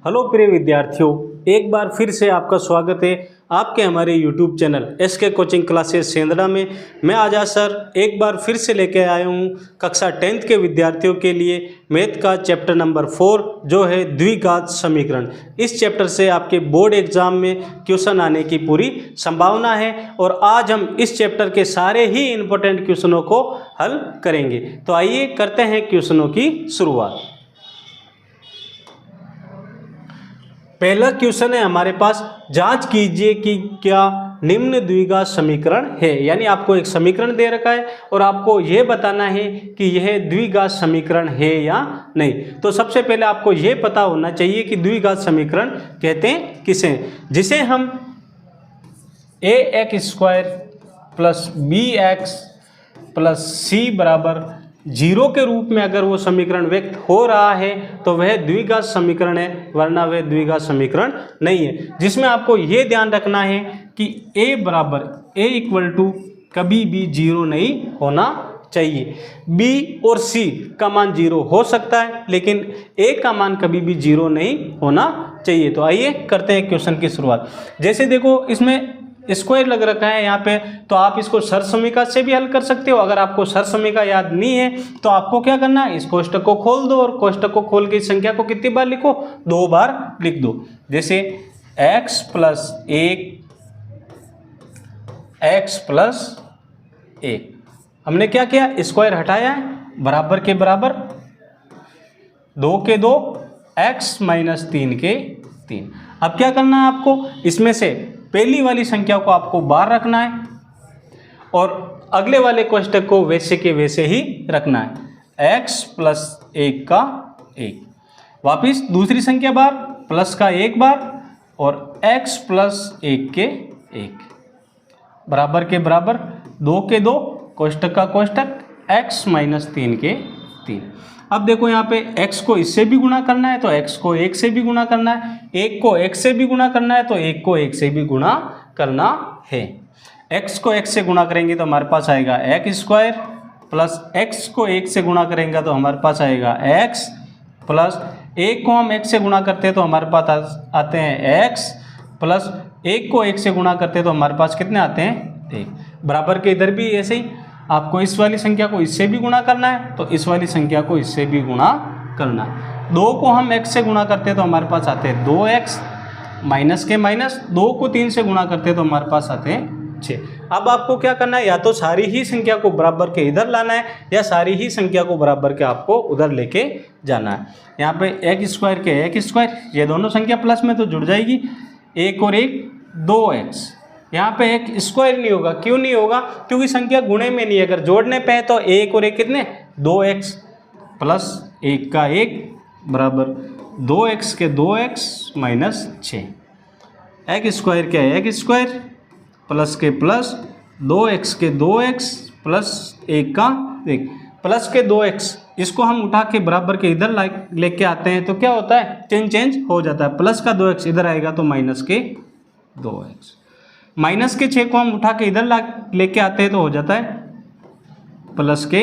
Hello प्रिय विद्यार्थियों, एक बार फिर से आपका स्वागत है आपके हमारे YouTube channel SK coaching classes सेंधड़ा में। मैं आजाद सर एक बार फिर से लेके आया हूँ कक्षा 10th के विद्यार्थियों के लिए मैथ का चैप्टर नंबर 4 जो है द्विघात समीकरण। इस चैप्टर से आपके बोर्ड एग्जाम में क्वेश्चन आने की पूरी संभावना है और आज हम इस चैप्टर के सारे ही इम्पोर्टेंट क्वेश्चनों को हल करेंगे। तो आइए करते हैं क्वेश्चनों की शुरुआत। पहला क्वेश्चन है हमारे पास, जांच कीजिए कि क्या निम्न द्विघात समीकरण है। यानी आपको एक समीकरण दे रखा है और आपको यह बताना है कि यह द्विघात समीकरण है या नहीं। तो सबसे पहले आपको यह पता होना चाहिए कि द्विघात समीकरण कहते हैं किसे, जिसे हम ax square plus bx plus c बराबर 0 के रूप में अगर वो समीकरण व्यक्त हो रहा है तो वह द्विघात समीकरण है, वरना वह द्विघात समीकरण नहीं है। जिसमें आपको ये ध्यान रखना है कि a बराबर a इक्वल टू कभी भी 0 नहीं होना चाहिए। b और c का मान 0 हो सकता है लेकिन a का मान कभी भी 0 नहीं होना चाहिए। तो आइए करते हैं क्वेश्चन की शुरुआत। जैसे देखो इसमें स्क्वायर लग रखा है यहाँ पे, तो आप इसको सरसमीका से भी हल कर सकते हो। अगर आपको सरसमीका याद नहीं है तो आपको क्या करना है, इस कोष्टक को खोल दो और कोष्टक को खोल के इस संख्या को कितनी बार लिखो, 2 बार लिख दो। जैसे x प्लस 1 x प्लस 1, हमने क्या किया, स्क्वायर हटाया है, बराबर के बराबर 2 के 2 x माइनस 3 के 3। अब क्या करना है आपको, इसमें से पहली वाली संख्या को आपको बाहर रखना है और अगले वाले कोष्टक को वैसे के वैसे ही रखना है, x प्लस 1 का 1। वापिस दूसरी संख्या बार, प्लस का 1 बार और x प्लस 1 के 1 बराबर के बराबर 2 के 2 कोष्टक का कोष्टक x माइनस 3 के 3। अब देखो यहाँ पे x को इससे भी गुणा करना है तो x को 1 से भी गुणा करना है, 1 को x से भी गुणा करना है तो 1 को 1 से भी गुणा करना है। x को x से गुणा करेंगे तो हमारे पास आएगा x स्क्वायर प्लस x को 1 से गुणा करेंगे तो हमारे पास आएगा x प्लस 1 को हम x से गुणा करते हैं तो हमारे पास आते हैं x प्लस 1 को 1 से गुणा करते हैं तो हमारे पास कितने आते हैं, 1। बराबर के इधर भी ऐसे ही आपको इस वाली संख्या को इससे भी गुणा करना है तो इस वाली संख्या को इससे भी गुणा करना है। 2 को हम x से गुणा करते हैं तो हमारे पास आते हैं 2x, माइनस के माइनस 2 को 3 से गुणा करते हैं तो हमारे पास आते हैं 6। अब आपको क्या करना है, या तो सारी ही संख्या को बराबर के इधर लाना है या सारी ही संख्या को बराबर के आपको उधर लेके जाना है। यहाँ पे x स्क्वायर के x स्क्वायर, ये दोनों संख्या प्लस में तो जुड़ जाएगी, 1 और 1 2x। यहाँ पे एक स्क्वायर नहीं होगा, क्यों नहीं होगा, क्योंकि संख्या गुणे में नहीं है। अगर जोड़ने पे है तो 1 और 1 कितने, 2x प्लस 1 का 1 बराबर 2x के 2x माइनस 6। x स्क्वायर क्या है, x स्क्वायर प्लस के प्लस 2x के 2x प्लस 1 का 1 प्लस के 2x। इसको हम उठा के बराबर के इधर लेके आते हैं तो क्या होता है, चेंज हो जाता है। प्लस का 2x इधर आएगा तो माइनस के 2x। माइनस के 6 को हम उठा के इधर लेके आते हैं तो हो जाता है प्लस के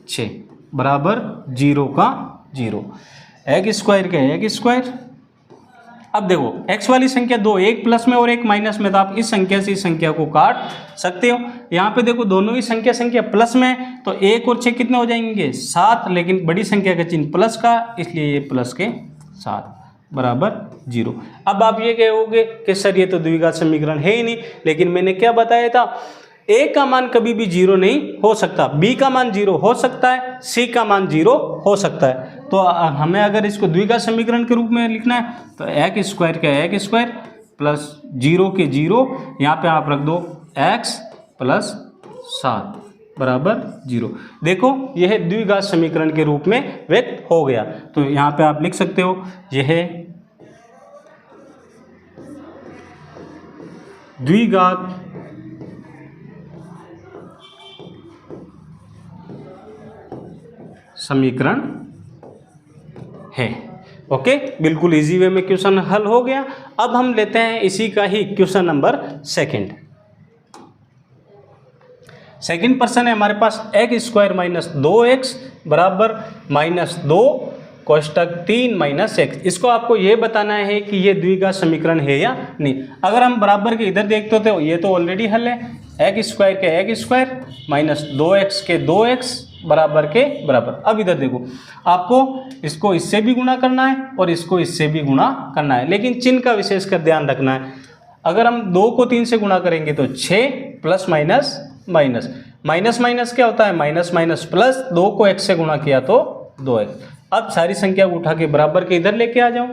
6 बराबर 0 का 0। x स्क्वायर क्या है, x स्क्वायर। अब देखो x वाली संख्या 2, एक प्लस में और एक माइनस में, तो आप इस संख्या से इस संख्या को काट सकते हो। यहाँ पे देखो दोनों ही संख्या प्लस में है तो 1 और 6 कितने हो जाएंगे, 7, लेकिन बड़ी संख्या का चिन्ह प्लस का, इसलिए ये प्लस के 7 बराबर 0। अब आप ये कहोगे कि सर ये तो द्विघात समीकरण है ही नहीं, लेकिन मैंने क्या बताया था, a का मान कभी भी 0 नहीं हो सकता, b का मान 0 हो सकता है, c का मान 0 हो सकता है। तो हमें अगर इसको द्विघात समीकरण के रूप में लिखना है तो x स्क्वायर क्या है, x स्क्वायर प्लस 0 के 0, यहाँ पे आप रख दो x प्लस 7 बराबर 0। देखो यह द्विघात समीकरण के रूप में व्यक्त हो गया। तो यहाँ पे आप लिख सकते हो यह द्विघात समीकरण है। ओके, बिल्कुल इजी वे में क्वेश्चन हल हो गया। अब हम लेते हैं इसी का ही क्वेश्चन नंबर 2। सेकंड पर्सन है हमारे पास x स्क्वायर माइनस 2x बराबर माइनस 2 कोष्टक 3 माइनस एक्स। इसको आपको ये बताना है कि ये द्विघात समीकरण है या नहीं। अगर हम बराबर के इधर देखते हो तो ये तो ऑलरेडी हल है, एक्स स्क्वायर के एक्स स्क्वायर माइनस 2x के 2x बराबर के बराबर। अब इधर देखो, आपको इसको इससे भी गुणा करना है और इसको इससे भी गुणा करना है, लेकिन चिन्ह का विशेष कर ध्यान रखना है। अगर हम 2 को 3 से गुणा करेंगे तो 6 plus minus minus minus minus क्या होता है माइनस माइनस प्लस, 2 को x से गुणा किया तो 2x। अब सारी संख्या को उठा के बराबर के इधर लेके आ जाओ,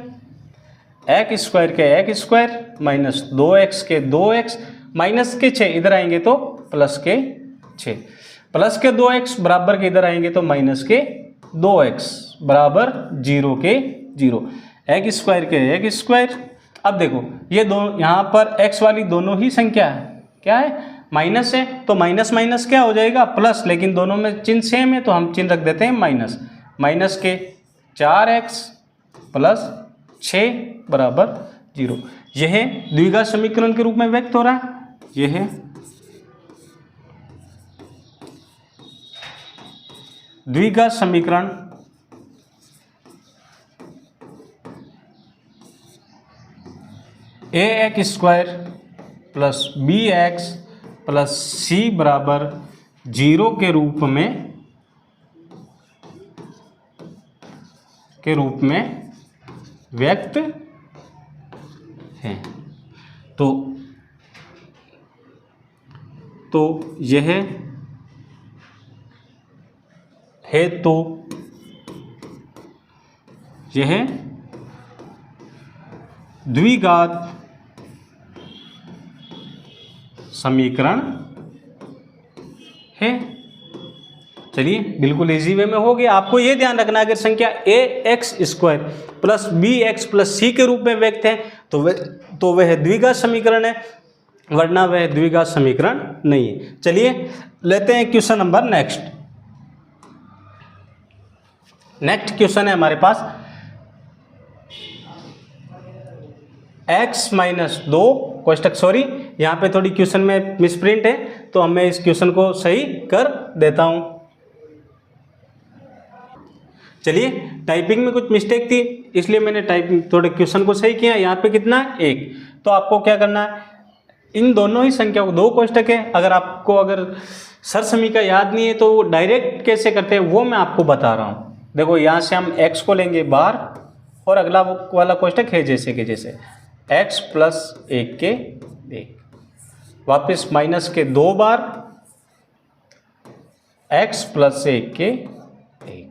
एक्स स्क्वायर के एक्स स्क्वायर माइनस 2x के 2x माइनस के 6 इधर आएंगे तो प्लस के 6 प्लस के 2x बराबर के इधर आएंगे तो माइनस के 2x बराबर 0 के 0, एक्स स्क्वायर के एक्स स्क्वायर। अब देखो ये दो यहाँ पर x वाली दोनों ही संख्या है, क्या है माइनस है, तो माइनस माइनस क्या हो जाएगा प्लस, लेकिन दोनों में चिन्ह सेम है तो हम चिन्ह रख देते हैं माइनस। माइनस के 4x प्लस 6 बराबर 0। यह द्विघात समीकरण के रूप में व्यक्त हो रहा है। यह है द्विघात समीकरण ax square plus bx plus c बराबर 0 के रूप में व्यक्त है। तो यह है, तो यह द्विघात समीकरण है। चलिए बिल्कुल इजी वे में हो गया। आपको ये ध्यान रखना है अगर संख्या a x square plus b x plus c के रूप में व्यक्त है तो वह द्विघात समीकरण है, वरना वह द्विघात समीकरण नहीं है। चलिए लेते हैं क्वेश्चन नंबर नेक्स्ट क्वेश्चन है हमारे पास x माइनस 2 कोष्टक, सॉरी यहाँ पे थोड़ी क्वेश्चन में मिसप्रिंट है तो मैं इस क्वेश्चन को सही कर देता हूँ। चलिए टाइपिंग में कुछ मिस्टेक थी इसलिए मैंने टाइपिंग थोड़े क्वेश्चन को सही किया। यहाँ पे कितना है 1, तो आपको क्या करना है इन दोनों ही संख्या को, 2 कोष्टक है, अगर सर समीकरण याद नहीं है तो वो डायरेक्ट कैसे करते हैं वो मैं आपको बता रहा हूँ। देखो यहाँ से हम x को लेंगे बाहर और अगला वाला कोष्टक है जैसे कि जैसे x प्लस 1 के 1 वापस माइनस के 2 बार x प्लस 1 के 1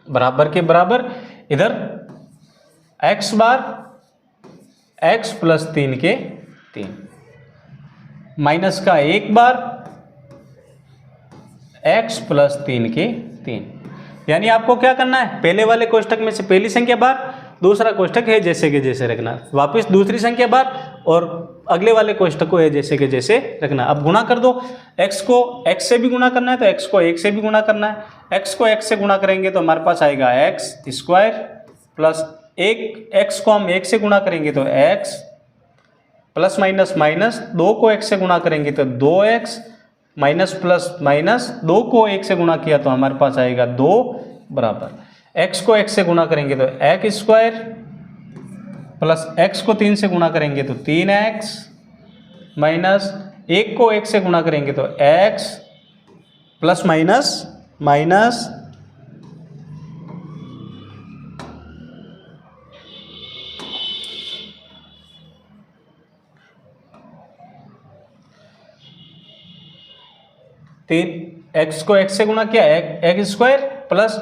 बराबर के बराबर, इधर x बार x प्लस 3 के 3 माइनस का 1 बार x प्लस 3 के 3। यानी आपको क्या करना है पहले वाले कोष्टक में से पहली संख्या बार, दूसरा कोष्टक है जैसे कि जैसे रखना, वापस दूसरी संख्या बार और अगले वाले कोष्टक को है जैसे कि जैसे रखना। अब गुणा कर दो, x को x से भी गुणा करना है तो x को 1 से भी गुणा करना है। x को x से गुणा करेंगे तो हमारे पास आएगा x स्क्वायर प्लस 1, x को हम 1 से गुणा करेंगे तो x प्लस माइनस माइनस 2 को x से गुणा करेंगे तो 2x माइनस प्लस माइनस 2 को 1 से गुणा किया तो हमारे पास आएगा 2 बराबर, x को x से गुणा करेंगे तो x स्क्वायर प्लस x को 3 से गुणा करेंगे तो 3x माइनस 1 को 1 से गुणा करेंगे तो x plus minus minus x को x से गुणा किया x स्क्वायर प्लस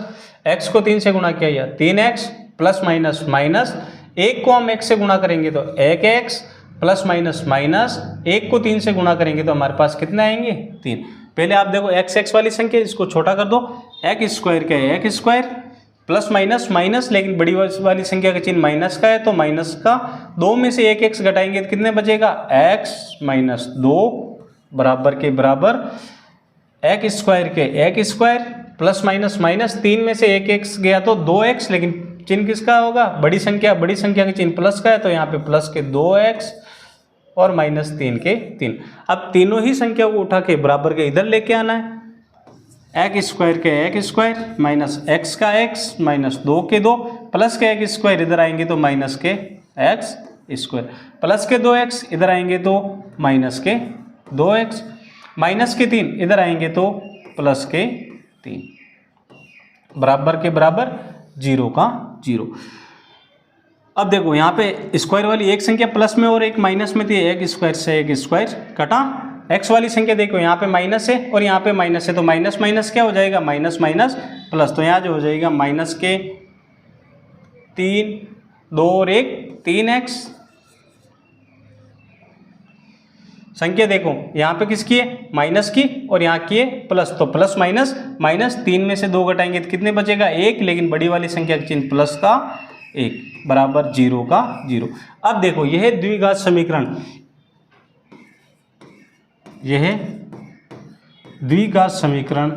x को 3 से गुणा किया 3x प्लस माइनस माइनस 1 को हम x से गुणा करेंगे तो 1x प्लस माइनस माइनस 1 को 3 से गुणा करेंगे तो हमारे पास कितने आएंगे 3। पहले आप देखो x वाली संख्या इसको छोटा कर दो, x स्क्वायर का x square plus minus minus, लेकिन बड़ी वाली संख्या का चिन्ह माइनस का है तो माइनस का 2 में से 1x घटाएंगे तो कितने बचेगा x माइनस 2 बराबर के बराबर x स्क्वायर के x square plus minus minus 3 में से 1x गया तो 2x, लेकिन चिन्ह किसका होगा बड़ी संख्या का चिन्ह प्लस का है तो यहाँ पे प्लस के 2x और माइनस 3 के 3। अब तीनों ही संख्या को उठा के बराबर के इधर लेके आना है। एक स्क्वायर के एक स्क्वायर माइनस एक्स का एक्स माइनस 2 के 2 प्लस के एक स्क्वायर इधर आएंगे तो माइनस के एक्स स्क्वायर प्लस के 2x इधर आएंगे तो माइनस के 2x माइनस के 3 इधर आएंगे तो प्लस के 3 बराबर के बराबर 0 का 0। अब देखो यहाँ पे स्क्वायर वाली एक संख्या प्लस में और एक माइनस में थी, एक स्क्वायर से एक स्क्वायर कटा। एक्स वाली संख्या देखो यहाँ पे माइनस है और यहाँ पे माइनस है, तो माइनस माइनस क्या हो जाएगा, माइनस माइनस प्लस, तो यहाँ जो हो जाएगा माइनस के 3 2 और 1 3x। संख्या देखो यहाँ पे किसकी है, माइनस की, और यहाँ की है प्लस, तो प्लस माइनस माइनस 3 में से 2 घटाएंगे तो कितने बचेगा 1, लेकिन बड़ी वाली संख्या का चिन्ह प्लस का 1 बराबर 0 का 0। अब देखो यह द्विघात समीकरण, यह द्विघात समीकरण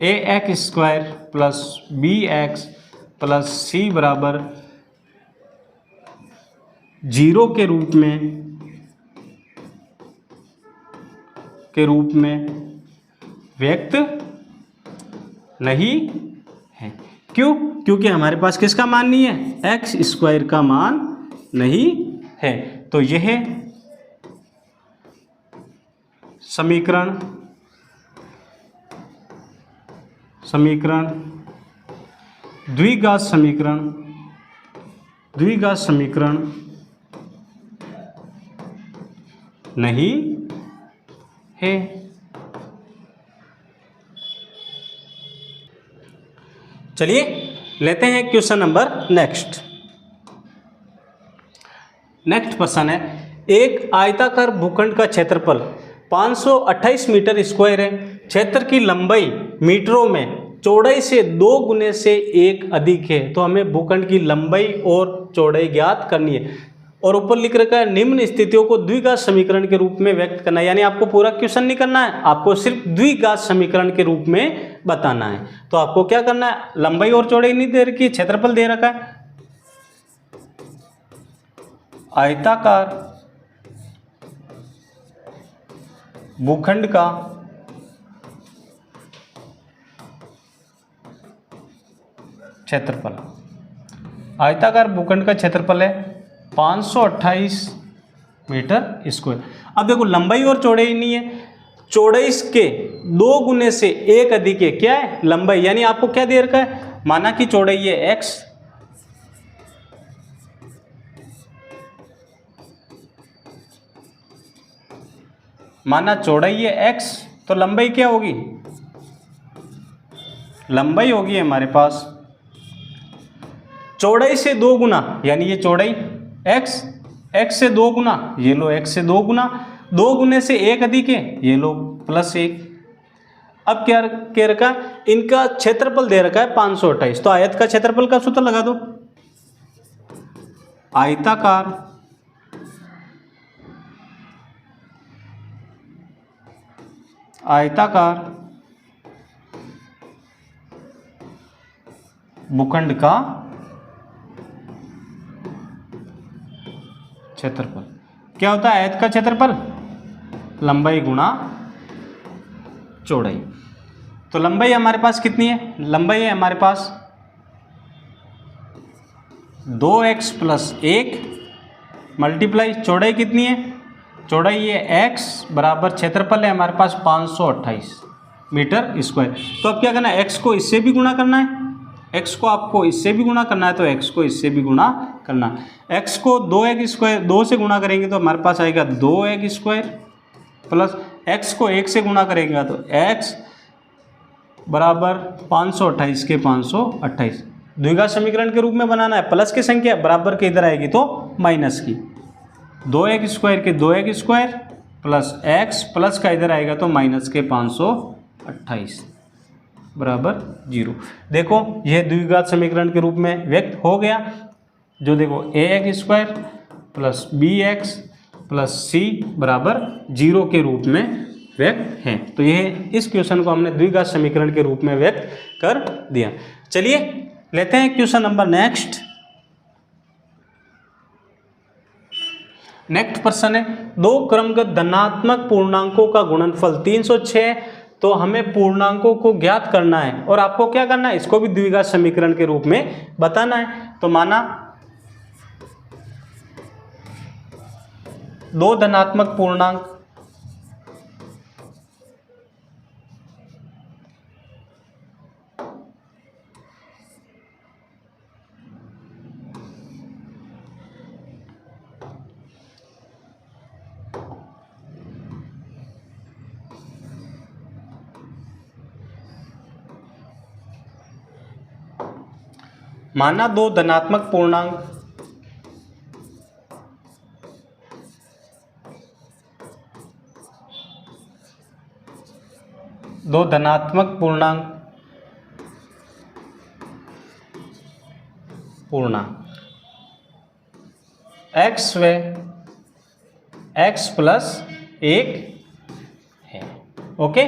ax square plus bx plus c बराबर 0 के रूप में व्यक्त नहीं है। क्यों? क्योंकि हमारे पास किसका मान नहीं है, एक्स स्क्वायर का मान नहीं है। तो यह समीकरण द्विघात समीकरण नहीं है। चलिए लेते हैं क्वेश्चन नंबर नेक्स्ट प्रश्न है, एक आयताकार भूखंड का क्षेत्रफल 528 मीटर स्क्वायर है। क्षेत्र की लंबाई मीटरों में, चौड़ाई से 2 गुने से 1 अधिक है। तो हमें भूखंड की लंबाई और चौड़ाई ज्ञात करनी है, और ऊपर लिख रखा है निम्न स्थितियों को द्विघात समीकरण के रूप में व्यक्त करना है। यानी आपको पूरा क्वेश्चन नहीं करना है, आपको सिर्फ द्विघात समीकरण के रूप में बताना है। तो आपको क्या करना है, लंबाई और चौड़ाई नहीं दे रखी है, क्षेत्रफल दे रखा है। आयताकार भूखंड का क्षेत्रफल, आयताकार भूखंड का क्षेत्रफल है 528 मीटर स्क्वायर। अब देखो लंबाई और चौड़ाई नहीं है, चौड़ाई के 2 गुने से 1 अधिक है, क्या है, लंबाई। यानी आपको क्या दे रखा है, माना कि चौड़ाई है x, माना चौड़ाई है x, तो लंबाई क्या होगी, लंबाई होगी हमारे पास चौड़ाई से 2 गुना, यानी ये चौड़ाई x, x से 2 गुना, ये लो x से 2 गुना, 2 गुने से 1 अधिक है, ये लो प्लस 1। अब क्या कह रखा, इनका क्षेत्रफल दे रखा है 528, तो आयत का क्षेत्रफल का सूत्र लगा दो। आयताकार भूखंड का क्षेत्रफल क्या होता है, आयत का क्षेत्रफल लंबाई गुणा चौड़ाई। तो लंबाई हमारे पास कितनी है, लंबाई है हमारे पास 2x प्लस 1 मल्टीप्लाई चौड़ाई कितनी है, चौड़ाई है x बराबर क्षेत्रफल है हमारे पास 528 मीटर स्क्वायर। तो अब क्या करना है, x को इससे भी गुणा करना है, x को आपको इससे भी गुणा करना है, तो x को इससे भी गुणा करना है। x को 2x स्क्वायर 2 से गुणा करेंगे तो हमारे पास आएगा 2x स्क्वायर, प्लस x को 1 से गुणा करेंगे तो x बराबर 528 के 528। द्विघात समीकरण के रूप में बनाना है, प्लस की संख्या बराबर के इधर आएगी तो माइनस की, 2x स्क्वायर के 2x square plus x plus का इधर आएगा तो माइनस के 528 बराबर 0। देखो यह द्विघात समीकरण के रूप में व्यक्त हो गया, जो देखो ax square plus bx plus c बराबर 0 के रूप में व्यक्त है। तो यह इस क्वेश्चन को हमने द्विघात समीकरण के रूप में व्यक्त कर दिया। चलिए लेते हैं क्वेश्चन नंबर नेक्स्ट। नेक्स्ट प्रश्न है, दो क्रमगत धनात्मक पूर्णांकों का गुणनफल 306 है, तो हमें पूर्णांकों को ज्ञात करना है और आपको क्या करना है, इसको भी द्विघात समीकरण के रूप में बताना है। तो माना दो धनात्मक पूर्णांक माना दो धनात्मक पूर्णांक x व x प्लस 1 है। ओके,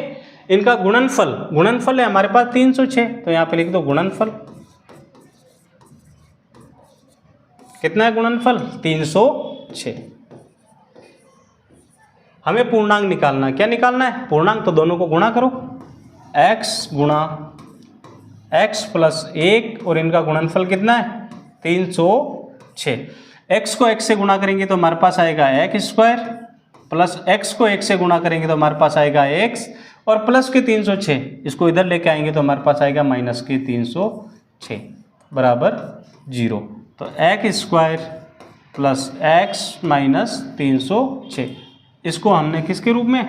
इनका गुणनफल है हमारे पास 306, तो यहां पे लिख दो गुणनफल। कितना है गुणनफल? 306। हमें पूर्णांक निकालना है। क्या निकालना है? पूर्णांक, तो दोनों को गुणा करो, x गुणा x प्लस 1 और इनका गुणनफल कितना है? 306। x को x से गुणा करेंगे तो हमारे पास आएगा x स्क्वायर, प्लस x को 1 से गुणा करेंगे तो हमारे पास आएगा x, और प्लस के 306 इसको इधर लेके आएंगे तो हमारे पास आएगा माइनस के 306 बराबर 0। तो x square plus x minus 306, इसको हमने किसके रूप में?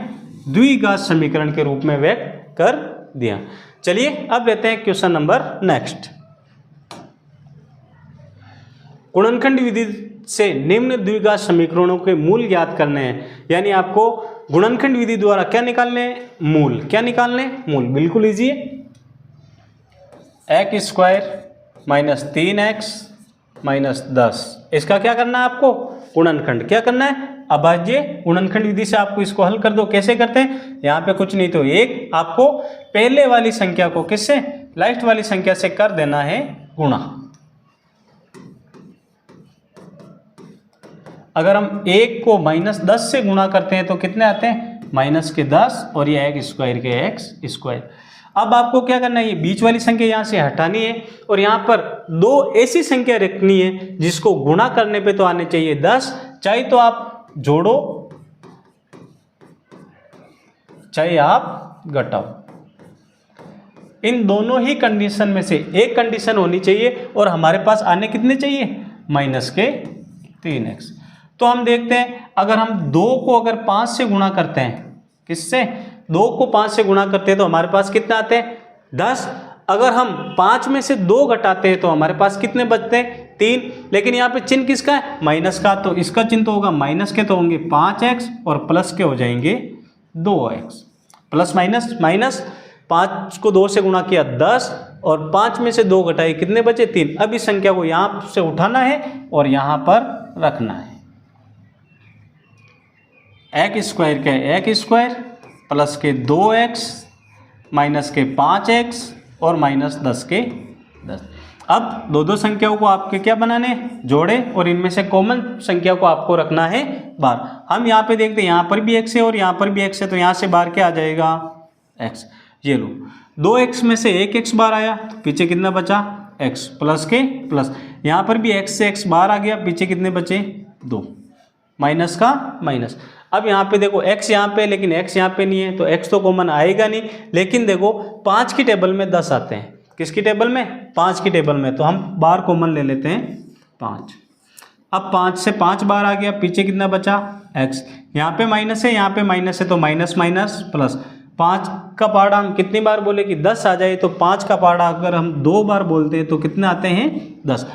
द्विघात समीकरण के रूप में व्यक्त कर दिया। चलिए अब लेते हैं क्वेश्चन नंबर नेक्स्ट। गुणनखंड विधि से निम्न द्विघात समीकरणों के मूल ज्ञात करने हैं, यानी आपको गुणनखंड विधि द्वारा क्या निकालने? मूल। क्या निकालने? मूल। बिल्कुल इजी है। x square minus 3x minus 10, इसका क्या करना है आपको? गुणनखंड। क्या करना है? अभाज्य गुणनखंड विधि से आपको इसको हल कर दो। कैसे करते हैं? यहाँ पे कुछ नहीं तो एक आपको पहले वाली संख्या को किससे? लास्ट वाली संख्या से कर देना है गुणा। अगर हम 1 को माइनस 10 से गुणा करते हैं तो कितने आते हैं? माइनस के 10 और ये x स्क्वायर के x स्क्वायर। अब आपको क्या करना है? ये बीच वाली संख्या यहाँ से हटानी है और यहाँ पर दो ऐसी संख्या रखनी है जिसको गुणा करने पे तो आने चाहिए 10, चाहे तो आप जोड़ो चाहे आप घटाओ। इन दोनों ही कंडीशन में से एक कंडीशन होनी चाहिए और हमारे पास आने कितने चाहिए? माइनस के 3x। तो हम देखते हैं, अगर हम 2 को अगर 5 से गुणा करते हैं, किससे? 2 को 5 से गुणा करते हैं तो हमारे पास कितना आते हैं? 10। अगर हम 5 में से 2 घटाते हैं तो हमारे पास कितने बचते हैं? 3। लेकिन यहाँ पे चिन्ह किसका है? माइनस का, तो इसका चिन्ह तो होगा माइनस के, तो होंगे 5x और प्लस के हो जाएंगे 2x। प्लस माइनस माइनस, 5 को 2 से गुणा किया 10 और 5 में से 2 घटाए कितने बचे? 3। अब इस संख्या को यहाँ से उठाना है और यहाँ पर रखना है। x स्क्वायर का x स्क्वायर प्लस के 2x माइनस के 5x और माइनस 10 के 10। अब दो संख्याओं को आपके क्या बनाने? जोड़े, और इनमें से कॉमन संख्या को आपको रखना है बाहर। हम यहाँ पे देखते हैं, यहाँ पर भी x है और यहाँ पर भी x है, तो यहाँ से बाहर क्या आ जाएगा? x। ये लो, 2x में से 1x बाहर आया, तो पीछे कितना बचा? x प्लस के प्लस, यहाँ पर भी x से x बाहर आ गया, पीछे कितने बचे? 2। माइनस का माइनस। अब यहाँ पे देखो x यहाँ पे, लेकिन x यहाँ पे नहीं है, तो x तो कॉमन आएगा नहीं। लेकिन देखो 5 की टेबल में 10 आते हैं। किसकी टेबल में? 5 की टेबल में। तो हम बाहर कॉमन ले लेते हैं 5। अब 5 से 5 बाहर आ गया, पीछे कितना बचा? x। यहाँ पे माइनस है, यहाँ पे माइनस है, तो माइनस माइनस प्लस। 5 का पार्ट हम कितनी बार बोले कि 10 आ जाए, तो 5 का पार्ट अगर हम 2 बार बोलते हैं तो कितने आते हैं? 10।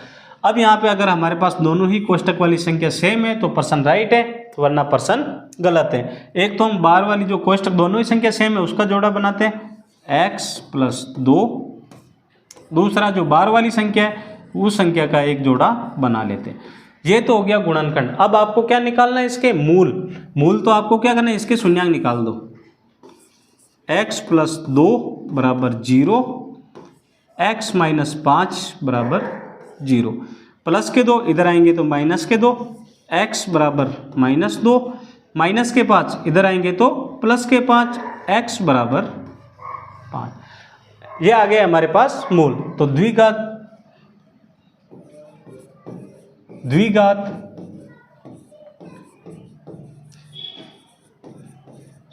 अब यहाँ पे अगर हमारे पास दोनों ही कोष्टक वाली संख्या सेम है तो पर्सन राइट है, वरना पर्सन गलत है। एक तो हम बाहर वाली जो कोष्टक दोनों ही संख्या सेम है उसका जोड़ा बनाते हैं x प्लस 2, दूसरा जो बाहर वाली संख्या है उस संख्या का एक जोड़ा बना लेते हैं। ये तो हो गया गुणनखंड। अब आपको क्या निकालना है? इसके मूल। मूल तो आपको क्या करना है? इसके शून्यांक निकाल दो। x प्लस 2 बराबर 0, x माइनस 5 बराबर 0। प्लस के 2 इधर आएंगे तो माइनस के 2, x बराबर -2, माइनस के 5 इधर आएंगे तो प्लस के 5, x बराबर 5। ये आ गया हमारे पास मूल। तो द्विघात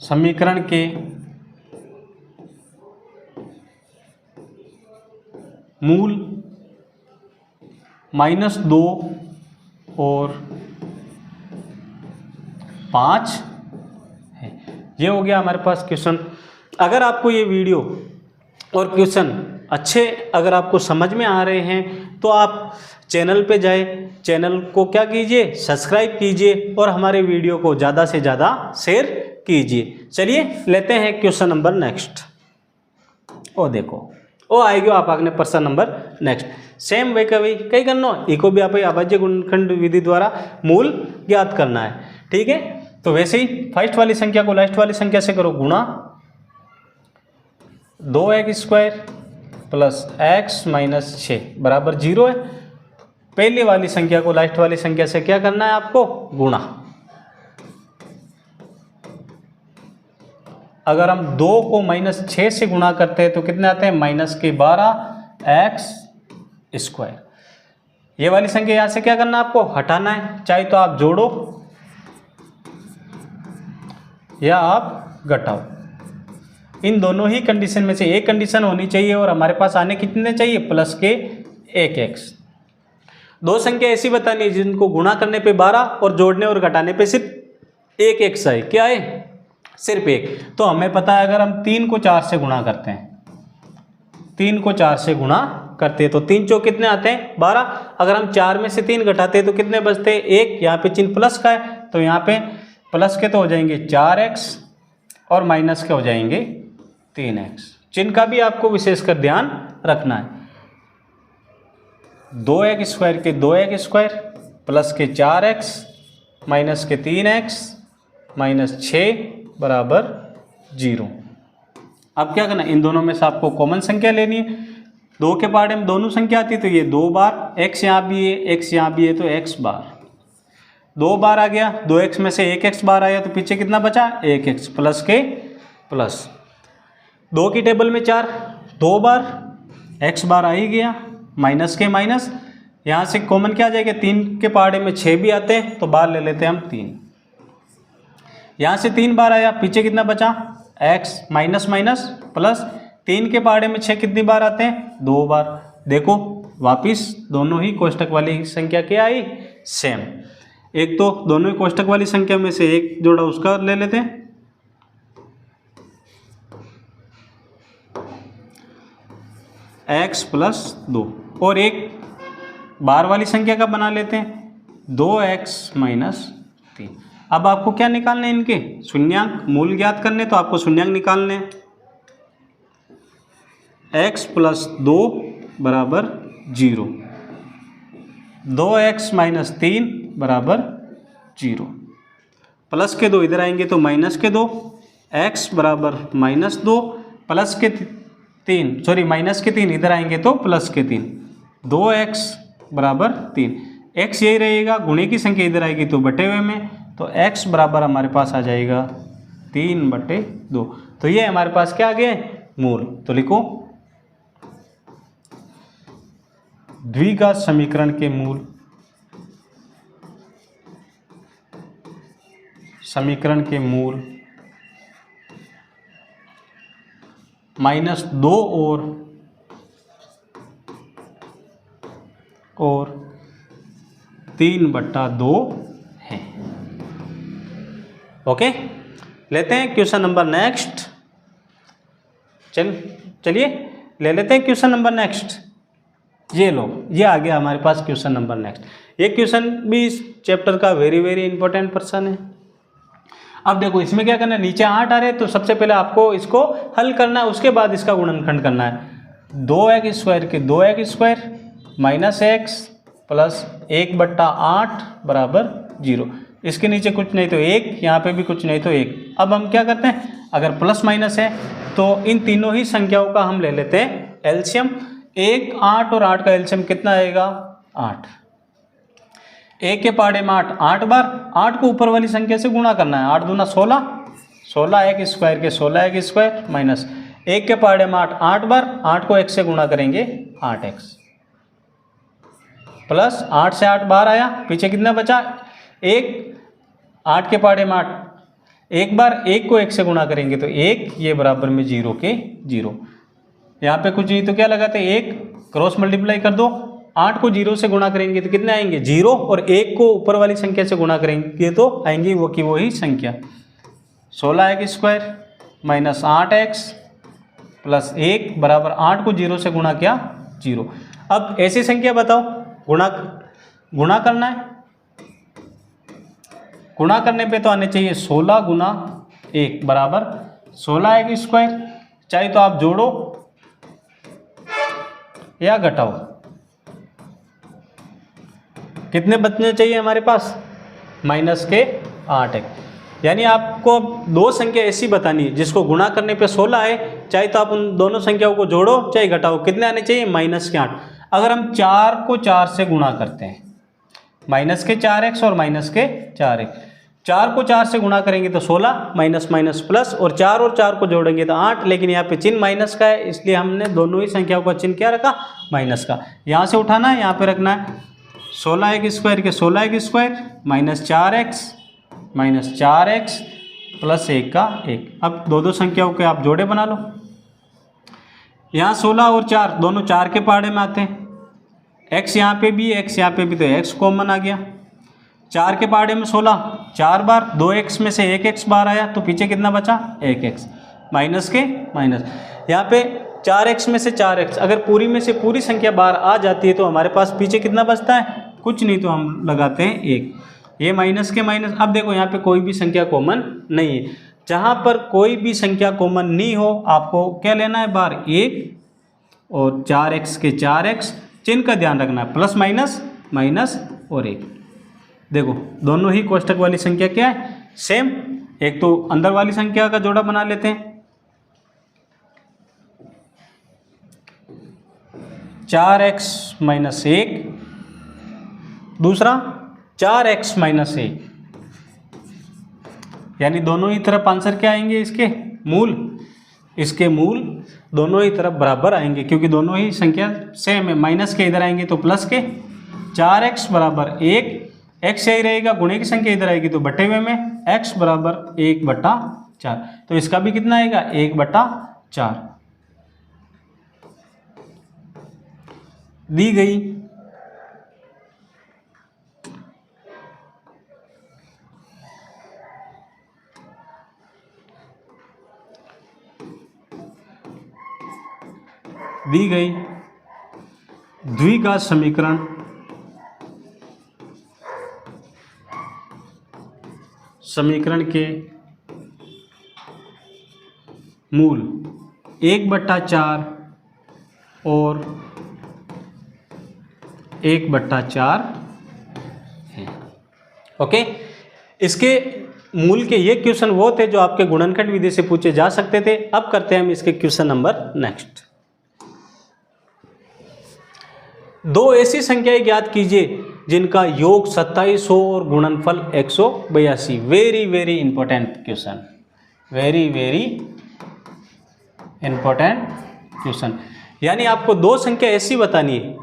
समीकरण के मूल -2 और 5 है। ये हो गया हमारे पास क्वेश्चन। अगर आपको ये वीडियो और क्वेश्चन अच्छे अगर आपको समझ में आ रहे हैं तो आप चैनल पे जाए, चैनल को क्या कीजिए, सब्सक्राइब कीजिए और हमारे वीडियो को ज़्यादा से ज़्यादा शेयर कीजिए। चलिए लेते हैं क्वेश्चन नंबर नेक्स्ट। ओ देखो ओ आएगी आप आगने प्रश्न नंबर नेक्स्ट। सेम वे कभी कई करना इको भी आप अभाज्य गुणनखंड विधि द्वारा मूल ज्ञात करना है। ठीक है, तो वैसे ही फर्स्ट वाली संख्या को लास्ट वाली संख्या से करो गुणा 2x² प्लस x माइनस 6 बराबर 0 है। पहली वाली संख्या को लास्ट वाली संख्या से क्या करना है आपको, गुणा। अगर हम 2 को -6 से गुणा करते हैं तो कितने आते हैं, -12x²। ये वाली संख्या यहाँ से क्या करना है आपको, हटाना है। चाहे तो आप जोड़ो या आप घटाओ, इन दोनों ही कंडीशन में से एक कंडीशन होनी चाहिए और हमारे पास आने कितने चाहिए, प्लस के 1x। दो संख्या ऐसी बतानी है जिनको गुणा करने पे 12 और जोड़ने और घटाने पे सिर्फ 1x आए। क्या है, सिर्फ 1। तो हमें पता है अगर हम 3 को 4 से गुणा करते हैं, 3 को 4 से गुणा करते हैं तो 3 चौक कितने आते हैं, 12। अगर हम 4 में से 3 घटाते हैं तो कितने बचते हैं, 1। यहाँ पे चिन्ह प्लस का है तो यहाँ पे प्लस के तो हो जाएंगे 4x और माइनस के हो जाएंगे 3x। चिन्ह का भी आपको विशेषकर ध्यान रखना है। 2x² के 2x² प्लस के 4x माइनस के 3x माइनस 6 बराबर 0। अब क्या करना है, इन दोनों में से आपको कॉमन संख्या लेनी है। 2 के पहाड़े में दोनों संख्या आती है तो ये 2 बार, x यहाँ भी है, x यहाँ भी है तो x बार 2 बार आ गया। 2x में से 1x बार आया तो पीछे कितना बचा, 1x प्लस के प्लस। 2 की टेबल में 4, 2 बार x बार आ ही गया, माइनस के माइनस। यहाँ से कॉमन क्या आ जाएगा, 3 के पहाड़े में 6 भी आते हैं तो बार ले लेते हैं हम 3। यहाँ से 3 बार आया, पीछे कितना बचा, x माइनस माइनस प्लस। 3 के पहाड़े में 6 कितनी बार आते हैं, 2 बार। देखो वापिस दोनों ही कोष्टक वाली संख्या क्या आई, सेम। एक तो दोनों ही कोष्टक वाली संख्या में से एक जोड़ा उसका ले लेते हैं, x प्लस 2, और एक बार वाली संख्या का बना लेते हैं 2x माइनस 3। अब आपको क्या निकालने हैं, इनके शून्यांक। मूल ज्ञात करने तो आपको शून्यांक निकालने हैं। x प्लस 2 बराबर 0, 2x माइनस 3 बराबर 0। प्लस के 2 इधर आएंगे तो माइनस के 2, x बराबर -2 प्लस के 3, सॉरी माइनस के 3 इधर आएंगे तो प्लस के 3, 2x बराबर 3। x यही रहेगा, गुणे की संख्या इधर आएगी तो बटे हुए में, तो x बराबर हमारे पास आ जाएगा 3/2। तो ये हमारे पास क्या आ गया, मूल। तो लिखो द्विघात समीकरण के मूल, समीकरण के मूल -2 और 3/2 है। ओके, लेते हैं क्वेश्चन नंबर नेक्स्ट। चलिए ले लेते हैं क्वेश्चन नंबर नेक्स्ट। ये लो, ये आ गया हमारे पास क्वेश्चन नंबर नेक्स्ट। ये क्वेश्चन भी इस चैप्टर का वेरी वेरी इंपॉर्टेंट पर्सन है। अब देखो इसमें क्या करना है, नीचे 8 आ रहे हैं तो सबसे पहले आपको इसको हल करना है, उसके बाद इसका गुणनखंड करना है। 2x² के 2x² माइनस x प्लस 1/8 बराबर 0। इसके नीचे कुछ नहीं तो 1, यहाँ पे भी कुछ नहीं तो 1। अब हम क्या करते हैं, अगर प्लस माइनस है तो इन तीनों ही संख्याओं का हम ले लेते हैं एलसीएम। 1, 8 और 8 का एलसीएम कितना आएगा, 8। एक के पहाड़े में 8 8 बार, 8 को ऊपर वाली संख्या से गुणा करना है, 8 दूना 16, 16 एक स्क्वायर के 16 एक स्क्वायर माइनस एक के पहाड़े में 8 8 बार, 8 को 1 से गुणा करेंगे 8x प्लस 8 से 8 बाहर आया, पीछे कितना बचा 1, 8 के पहाड़े में 8 एक बार, 1 को 1 से गुणा करेंगे तो 1, ये बराबर में 0 के 0। यहाँ पे कुछ नहीं तो क्या लगाते 1 क्रॉस मल्टीप्लाई कर दो, 8 को 0 से गुणा करेंगे तो कितने आएंगे 0, और 1 को ऊपर वाली संख्या से गुणा करेंगे तो आएंगी वो की वही संख्या 16 एक स्क्वायर माइनस 8x प्लस 1 बराबर 8 को 0 से गुणा किया 0। अब ऐसी संख्या बताओ, गुणा करना है, गुणा करने पे तो आने चाहिए 16 गुना 1 बराबर 16 एक स्क्वायर, चाहे तो आप जोड़ो या घटाओ, कितने बचने चाहिए हमारे पास माइनस के 8x। यानी आपको दो संख्या ऐसी बतानी है जिसको गुणा करने पे 16 है, चाहे तो आप उन दोनों संख्याओं को जोड़ो चाहे घटाओ, कितने आने चाहिए माइनस के 8। अगर हम 4 को 4 से गुणा करते हैं, माइनस के 4x और माइनस के 4x, 4 को 4 से गुणा करेंगे तो 16 माइनस माइनस प्लस, और 4 को जोड़ेंगे तो 8, लेकिन यहाँ पे चिन्ह माइनस का है इसलिए हमने दोनों ही संख्याओं का चिन्ह क्या रखा माइनस का। यहाँ से उठाना है, यहाँ पे रखना है 16 एक स्क्वायर के 16 एक स्क्वायर माइनस 4x प्लस 1 का 1। अब दो संख्याओं के आप जोड़े बना लो, यहाँ 16 और 4 दोनों 4 के पहाड़े में आते हैं, x यहाँ पे भी x यहाँ पे भी, तो x कॉमन आ गया, 4 के पहाड़े में 16 4 बार, 2x में से 1x बाहर आया तो पीछे कितना बचा 1x माइनस के माइनस, यहाँ पे 4x में से 4x, अगर पूरी में से पूरी संख्या बाहर आ जाती है तो हमारे पास पीछे कितना बचता है कुछ नहीं, तो हम लगाते हैं 1, ये माइनस के माइनस। अब देखो यहाँ पे कोई भी संख्या कॉमन नहीं है, जहाँ पर कोई भी संख्या कॉमन नहीं हो आपको क्या लेना है बाहर 1, और 4x के 4x, चिन्ह का ध्यान रखना है प्लस माइनस माइनस और 1। देखो दोनों ही कोष्टक वाली संख्या क्या है सेम, एक तो अंदर वाली संख्या का जोड़ा बना लेते हैं, 4x माइनस 1, दूसरा 4x माइनस 1, यानी दोनों ही तरफ आंसर क्या आएंगे इसके मूल, इसके मूल दोनों ही तरफ बराबर आएंगे क्योंकि दोनों ही संख्या सेम है, माइनस के इधर आएंगे तो प्लस के, 4x बराबर 1, x यही रहेगा, गुणे की संख्या इधर आएगी तो बटे हुए में x बराबर 1/4, तो इसका भी कितना आएगा 1/4 दी गई। दी गई द्विघात समीकरण के मूल 1/4 और 1/4 है। ओके, इसके मूल के ये क्वेश्चन वो थे जो आपके गुणनखंड विधि से पूछे जा सकते थे। अब करते हैं हम इसके क्वेश्चन नंबर नेक्स्ट। दो ऐसी संख्याएं ज्ञात कीजिए जिनका योग 27 हो और गुणनफल 182। Very very important question, very very important question. यानी आपको दो संख्या ऐसी बतानी है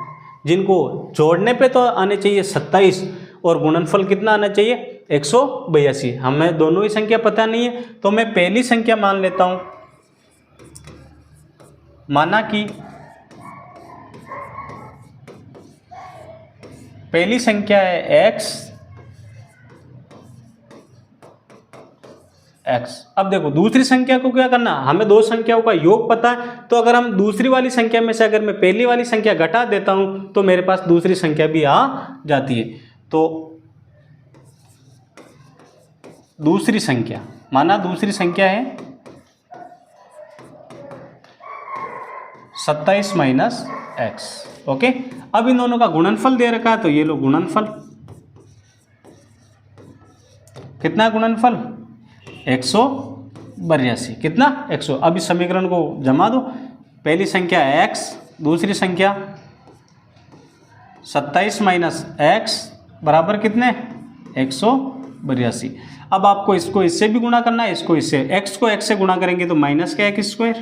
जिनको जोड़ने पे तो आने चाहिए 27 और गुणनफल कितना आना चाहिए 182। हमें दोनों ही संख्या पता नहीं है तो मैं पहली संख्या मान लेता हूं, माना कि पहली संख्या है x। अब देखो दूसरी संख्या को क्या करना, हमें दो संख्याओं का योग पता है, तो अगर हम दूसरी वाली संख्या में से अगर मैं पहली वाली संख्या घटा देता हूं तो मेरे पास दूसरी संख्या भी आ जाती है। तो दूसरी संख्या, माना दूसरी संख्या है 27 माइनस x। ओके, अब इन दोनों का गुणनफल दे रखा है तो ये लो गुणनफल, कितना गुणनफल 182, कितना 100। अब इस समीकरण को जमा दो, पहली संख्या x, दूसरी संख्या 27 माइनस x बराबर कितने 182। अब आपको इसको इससे भी गुणा करना है, इसको इससे, x को x से गुणा करेंगे तो माइनस के x स्क्वायर,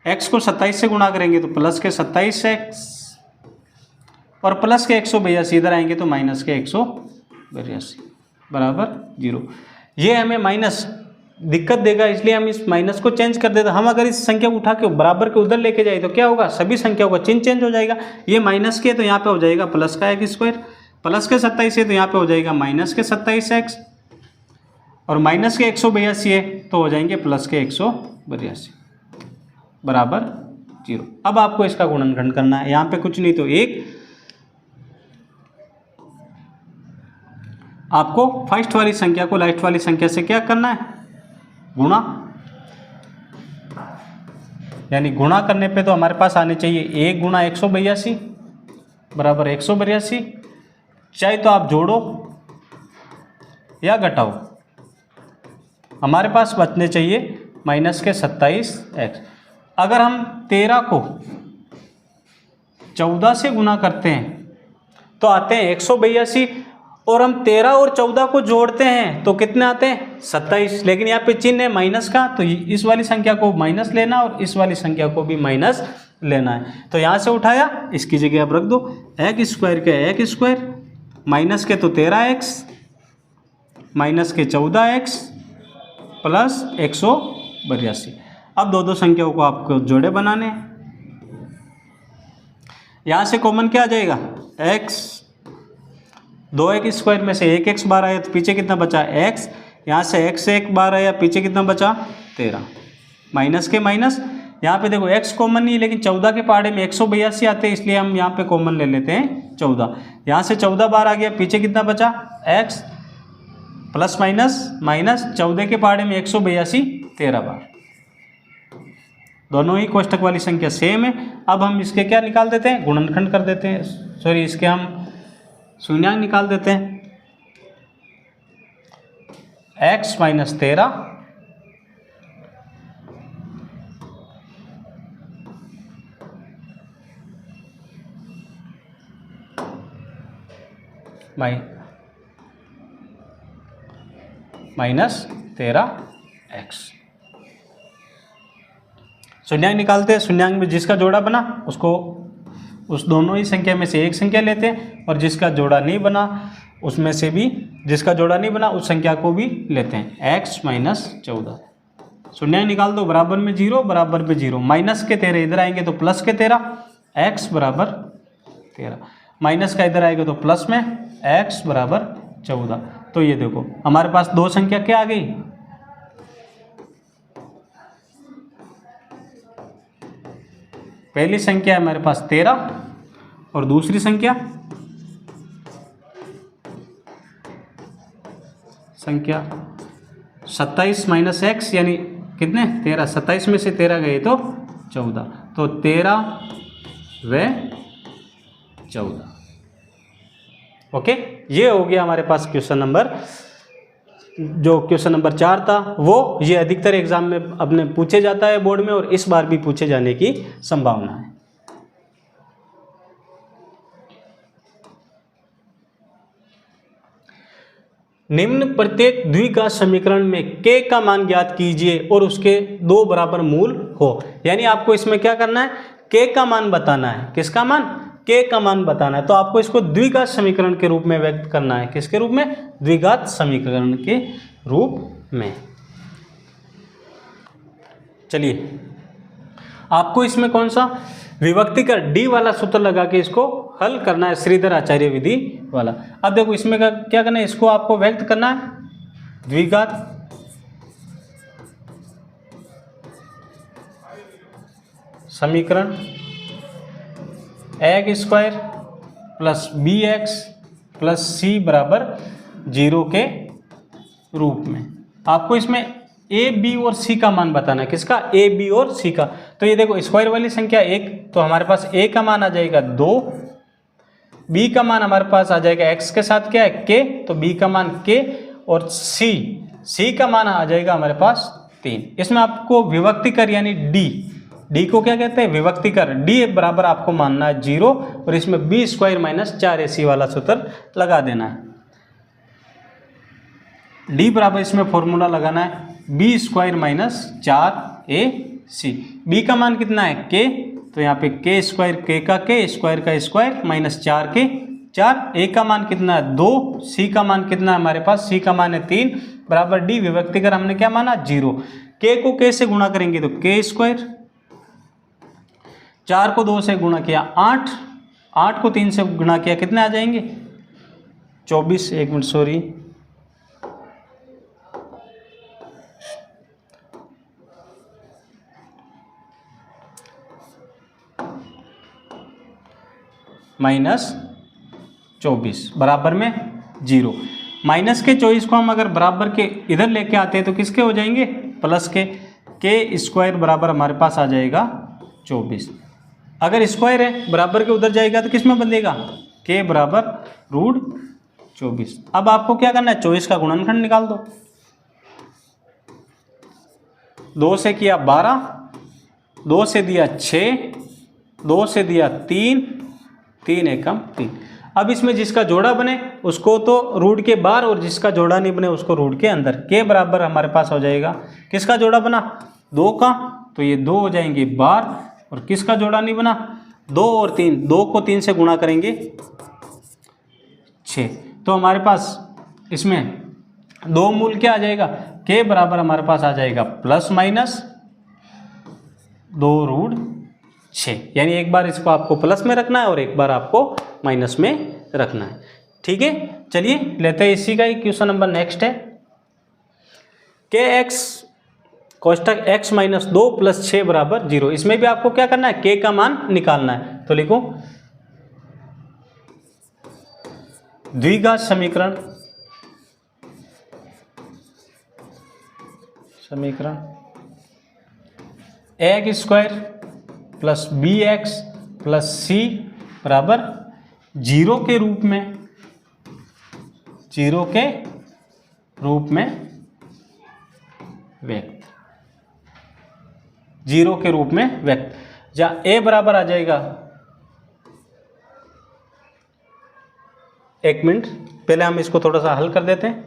x को 27 से गुणा करेंगे तो प्लस के 27x, और प्लस के 182 इधर आएंगे तो माइनस के 182 बराबर 0। ये हमें माइनस दिक्कत देगा, इसलिए हम इस माइनस को चेंज कर देते। हम अगर इस संख्या को उठा के बराबर के उधर लेके जाए तो क्या होगा, सभी संख्याओं का चिन्ह चेंज हो जाएगा। ये माइनस के तो यहाँ पे हो जाएगा प्लस का x स्क्वायर, प्लस के 27 है तो यहाँ पे हो जाएगा माइनस के 27x, और माइनस के 182 है तो हो जाएंगे प्लस के 182 बराबर 0। अब आपको इसका गुणनखंड करना है, यहाँ पे कुछ नहीं तो एक, आपको फर्स्ट वाली संख्या को लास्ट वाली संख्या से क्या करना है, गुणा। यानी गुणा करने पे तो हमारे पास आने चाहिए 1 गुणा 182 बराबर 182, चाहे तो आप जोड़ो या घटाओ, हमारे पास बचने चाहिए माइनस के 27x। अगर हम 13 को 14 से गुणा करते हैं तो आते हैं 182, और हम 13 और 14 को जोड़ते हैं तो कितने आते हैं 27। लेकिन यहाँ पे चिन्ह है माइनस का, तो इस वाली संख्या को माइनस लेना और इस वाली संख्या को भी माइनस लेना है। तो यहाँ से उठाया, इसकी जगह आप रख दो x स्क्वायर के x स्क्वायर, माइनस के तो 13x, माइनस के 14x प्लस 182। अब दो संख्याओं को आपको जोड़े बनाने हैं। यहाँ से कॉमन क्या आ जाएगा x, 2x स्क्वायर में से 1x बार आया तो पीछे कितना बचा x, यहाँ से x 1 बार आया पीछे कितना बचा 13, माइनस के माइनस। यहाँ पे देखो x कॉमन नहीं है, लेकिन 14 के पहाड़े में 182 आते हैं, इसलिए हम यहाँ पे कॉमन ले लेते हैं 14। यहाँ से 14 बार आ गया, पीछे कितना बचा x, प्लस माइनस माइनस, 14 के पहाड़े में 182 13 बार। दोनों ही कोष्ठक वाली संख्या सेम है। अब हम इसके क्या निकाल देते हैं, गुणनखंड कर देते हैं, सॉरी इसके हम शून्यांक निकाल देते हैं। x minus 13 minus 13x। शून्यांक निकालते हैं, शून्यांक में जिसका जोड़ा बना उसको, उस दोनों ही संख्या में से एक संख्या लेते हैं, और जिसका जोड़ा नहीं बना उसमें से भी, जिसका जोड़ा नहीं बना उस संख्या को भी लेते हैं। x माइनस 14, शून्यांक निकाल दो, बराबर में 0 बराबर में 0, माइनस के 13 इधर आएंगे तो प्लस के 13, x बराबर 13, माइनस का इधर आएगा तो प्लस में x बराबर 14। तो ये देखो हमारे पास दो संख्या क्या आ गई, पहली संख्या है हमारे पास 13 और दूसरी संख्या 27 माइनस x, यानी कितने 13, 27 में से 13 गए तो 14, तो 13 व 14। ओके, ये हो गया हमारे पास क्वेश्चन नंबर, जो क्वेश्चन नंबर 4 था वो, ये अधिकतर एग्जाम में अपने पूछे जाता है बोर्ड में, और इस बार भी पूछे जाने की संभावना है। निम्न प्रत्येक द्विघात समीकरण में k का मान ज्ञात कीजिए और उसके दो बराबर मूल हो। यानी आपको इसमें क्या करना है, k का मान बताना है। किसका मान, k का मान बताना है। तो आपको इसको द्विघात समीकरण के रूप में व्यक्त करना है। किसके रूप में, द्विघात समीकरण के रूप में। चलिए, आपको इसमें कौन सा विभक्ति का डी वाला सूत्र लगा के इसको हल करना है, श्रीधर आचार्य विधि वाला। अब देखो इसमें क्या करना है, इसको आपको व्यक्त करना है द्विघात समीकरण x square plus b x plus c बराबर 0 के रूप में। आपको इसमें ए बी और सी का मान बताना है। किसका, ए बी और सी का। तो ये देखो स्क्वायर वाली संख्या 1, तो हमारे पास ए का मान आ जाएगा 2, बी का मान हमारे पास आ जाएगा एक्स के साथ क्या है के, तो बी का मान के, और सी का मान आ जाएगा हमारे पास 3। इसमें आपको विभक्ति कर यानी डी डी को क्या कहते हैं, विभक्तिकर। डी बराबर आपको मानना है 0 और इसमें बी स्क्वायर माइनस 4ac वाला सूत्र लगा देना है। डी बराबर इसमें फॉर्मूला लगाना है B square minus 4ac। B का मान कितना है के, तो यहाँ पे के स्क्वायर, के का के, स्क्वायर का स्क्वायर, माइनस 4 के 4। ए का मान कितना है 2, सी का मान कितना है हमारे पास, सी का मान है 3 बराबर डी विभक्तिकर हमने क्या माना 0। के को के से गुणा करेंगे तो के स्क्वायर, 4 को 2 से गुणा किया 8, 8 को 3 से गुणा किया कितने आ जाएंगे 24। एक मिनट सॉरी, माइनस 24 बराबर में 0। माइनस के 24 को हम अगर बराबर के इधर लेके आते हैं तो किसके हो जाएंगे, प्लस के स्क्वायर बराबर हमारे पास आ जाएगा 24। अगर स्क्वायर है बराबर के उधर जाएगा तो किस में बदलेगा, के बराबर रूट 24। अब आपको क्या करना है, 24 का गुणनखंड निकाल दो। 2 से किया 12, 2 से दिया 6, 2 से दिया 3, 3 एकम 3। अब इसमें जिसका जोड़ा बने उसको तो रूट के बाहर और जिसका जोड़ा नहीं बने उसको रूट के अंदर। के बराबर हमारे पास हो जाएगा, किसका जोड़ा बना 2 का, तो ये 2 हो जाएंगे बाहर, और किसका जोड़ा नहीं बना 2 और 3, 2 को 3 से गुणा करेंगे 6। तो हमारे पास इसमें 2 मूल क्या आ जाएगा, के बराबर हमारे पास आ जाएगा प्लस माइनस 2 रूट 6। यानी एक बार इसको आपको प्लस में रखना है और एक बार आपको माइनस में रखना है। ठीक है, चलिए लेते हैं इसी का ही क्वेश्चन नंबर नेक्स्ट है। के एक्स कोष्टक x माइनस 2 प्लस 6 बराबर 0। इसमें भी आपको क्या करना है, के का मान निकालना है। तो लिखो द्विघात समीकरण, x square plus b x plus c बराबर 0 के रूप में, 0 के रूप में व्यक्त, 0 के रूप में व्यक्त। जहाँ ए बराबर आ जाएगा, एक मिनट पहले हम इसको थोड़ा सा हल कर देते हैं।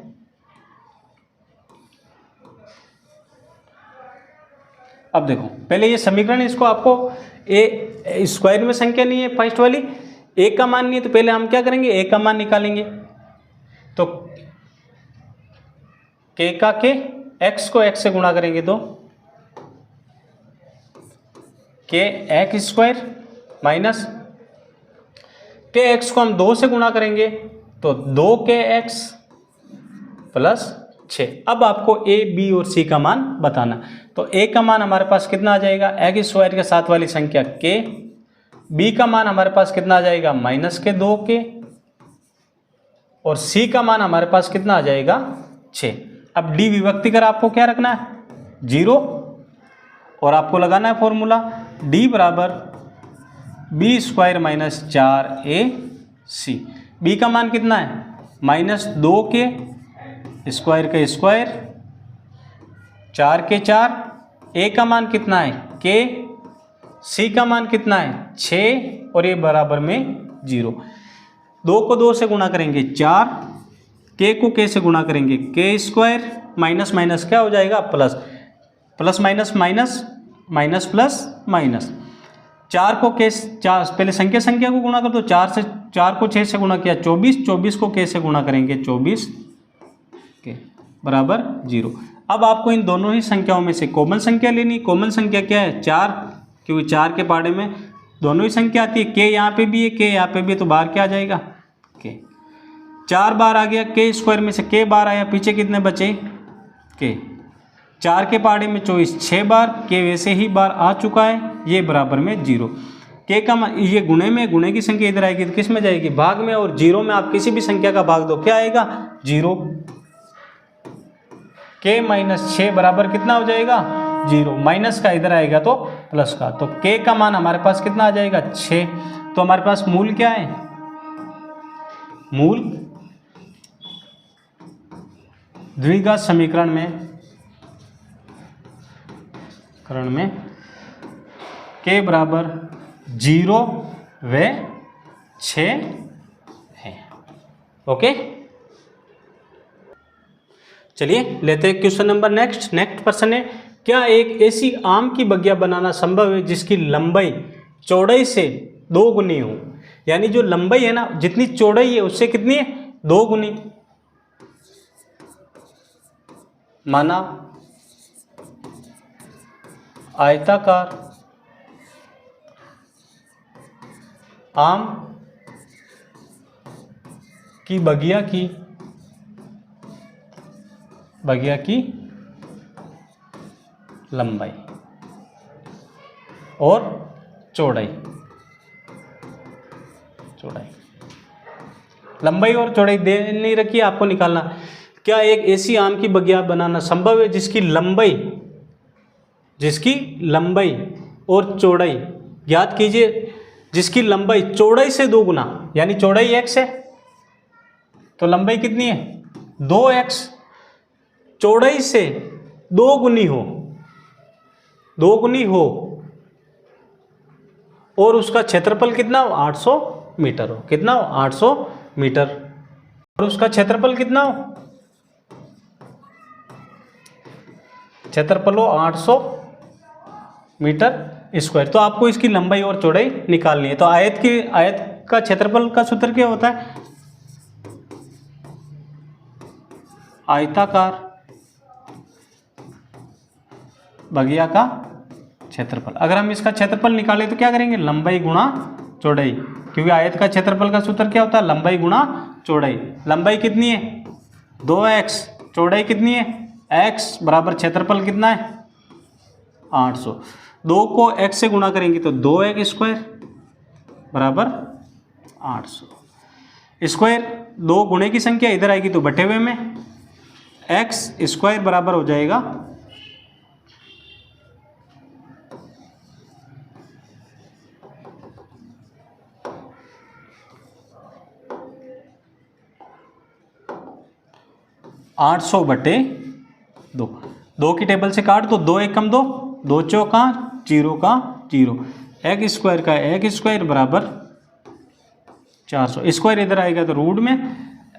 अब देखो पहले ये समीकरण, इसको आपको ए स्क्वायर में संख्या नहीं है फर्स्ट वाली, ए का मान नहीं है, तो पहले हम क्या करेंगे ए का मान निकालेंगे। तो के का के, एक्स को एक्स से गुणा करेंगे तो के एक्स स्क्वायर माइनस के एक्स को हम 2 से गुणा करेंगे तो 2 के एक्स प्लस 6। अब आपको ए बी और सी का मान बताना। तो ए का मान हमारे पास कितना आ जाएगा, एक्स स्क्वायर के साथ वाली संख्या के। बी का मान हमारे पास कितना आ जाएगा, माइनस के 2 के। और सी का मान हमारे पास कितना आ जाएगा 6। अब डी विभक्ति कर आपको क्या रखना है 0, और आपको लगाना है फॉर्मूला डी बराबर B square minus 4ac। B का मान कितना है, माइनस 2 के स्क्वायर का स्क्वायर, 4 के 4। ए का मान कितना है के, सी का मान कितना है 6, और ये बराबर में 0। 2 को 2 से गुणा करेंगे 4, के को के से गुणा करेंगे के स्क्वायर, माइनस माइनस क्या हो जाएगा plus, plus minus minus, minus plus minus. 4 को के, 4 पहले संख्या को गुणा कर दो, 4 को 6 से गुणा किया 24, 24 को के से गुणा करेंगे 24 के बराबर 0। अब आपको इन दोनों ही संख्याओं में से कॉमन संख्या लेनी। कॉमन संख्या क्या है 4, क्योंकि 4 के पाड़े में दोनों ही संख्या आती है। के यहाँ पे भी है, के यहाँ पे भी है, तो बाहर क्या आ जाएगा के। 4 बार आ गया, के स्क्वायर में से के बार आया, पीछे कितने बचे के। 4 के पाड़े में 24 6 बार, के वैसे ही बार आ चुका है, ये बराबर में 0। के का मान, ये गुणे में, गुणे की संख्या इधर आएगी तो किस में जाएगी भाग में, और 0 में आप किसी भी संख्या का भाग दो क्या आएगा 0। के माइनस 6 बराबर कितना हो जाएगा 0। माइनस का इधर आएगा तो प्लस का, तो के का मान हमारे पास कितना आ जाएगा 6। तो हमारे पास मूल क्या है, मूल द्विघात समीकरण में के बराबर 0 व 6 है। ओके, चलिए लेते हैं क्वेश्चन नंबर नेक्स्ट प्रश्न है, क्या एक ऐसी आम की बगिया बनाना संभव है जिसकी लंबाई चौड़ाई से 2 गुनी हो? यानी जो लंबाई है ना, जितनी चौड़ाई है उससे कितनी है, 2 गुनी। माना आयताकार आम की बगिया की लंबाई और चौड़ाई, लंबाई और चौड़ाई दे नहीं रखी है, आपको निकालना। क्या एक ऐसी आम की बगिया बनाना संभव है जिसकी लंबाई और चौड़ाई ज्ञात कीजिए, जिसकी लंबाई चौड़ाई से 2 गुना, यानी चौड़ाई x है तो लंबाई कितनी है 2x, चौड़ाई से 2 गुनी हो और उसका क्षेत्रफल कितना हो 800 मीटर हो। कितना हो 800 मीटर, और उसका क्षेत्रफल कितना हो, क्षेत्रफल हो 800 मीटर स्क्वायर। तो आपको इसकी लंबाई और चौड़ाई निकालनी है। तो आयत का क्षेत्रफल का सूत्र क्या होता है, आयताकार बगिया का क्षेत्रफल। अगर हम इसका क्षेत्रफल निकालें तो क्या करेंगे, लंबाई गुणा चौड़ाई, क्योंकि आयत का क्षेत्रफल का सूत्र क्या होता है, लंबाई गुणा चौड़ाई। लंबाई कितनी है 2x, चौड़ाई कितनी है x, बराबर क्षेत्रफल कितना है 800। 2 को x से गुणा करेंगे तो 2x स्क्वायर बराबर 800 स्क्वायर। 2 गुणे की संख्या इधर आएगी तो बटे हुए में x स्क्वायर बराबर हो जाएगा 800 बटे 2। 2 की टेबल से काट तो 2 1 कम 2, 2 चौका 0 का 0, x स्क्वायर का x स्क्वायर बराबर 400। स्क्वायर इधर आएगा तो रूट में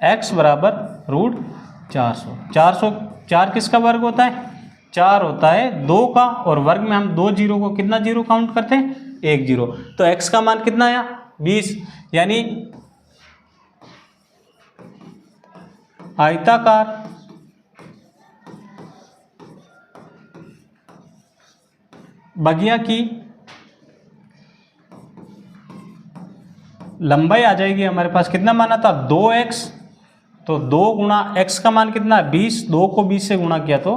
x बराबर रूट 400। 4 किसका वर्ग होता है, 4 होता है 2 का, और वर्ग में हम 2 जीरो को कितना जीरो काउंट करते हैं, 1 जीरो। तो x का मान कितना आया 20, यानी आयताकार बगिया की लंबाई आ जाएगी हमारे पास, कितना माना था 2x, तो 2 गुणा x का मान कितना है 20, 2 को 20 से गुणा किया तो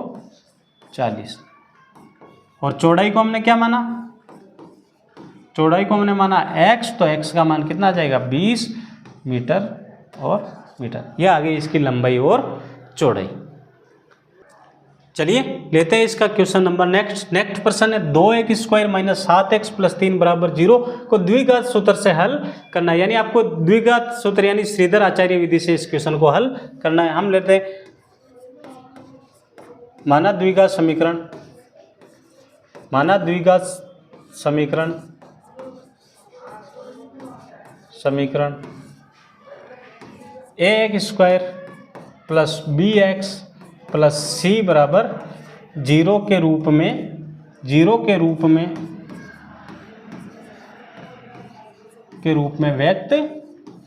40, और चौड़ाई को हमने क्या माना, चौड़ाई को हमने माना x, तो x का मान कितना आ जाएगा 20 मीटर और मीटर। यह आ गई इसकी लंबाई और चौड़ाई। चलिए लेते हैं इसका क्वेश्चन नंबर नेक्स्ट प्रश्न है, 2x square minus 7x plus 3 बराबर 0 को द्विघात सूत्र से हल करना है। यानी आपको द्विघात सूत्र यानी श्रीधर आचार्य विधि से इस क्वेश्चन को हल करना है। हम लेते हैं माना द्विघात समीकरण ax square plus bx plus c बराबर 0 के रूप में व्यक्त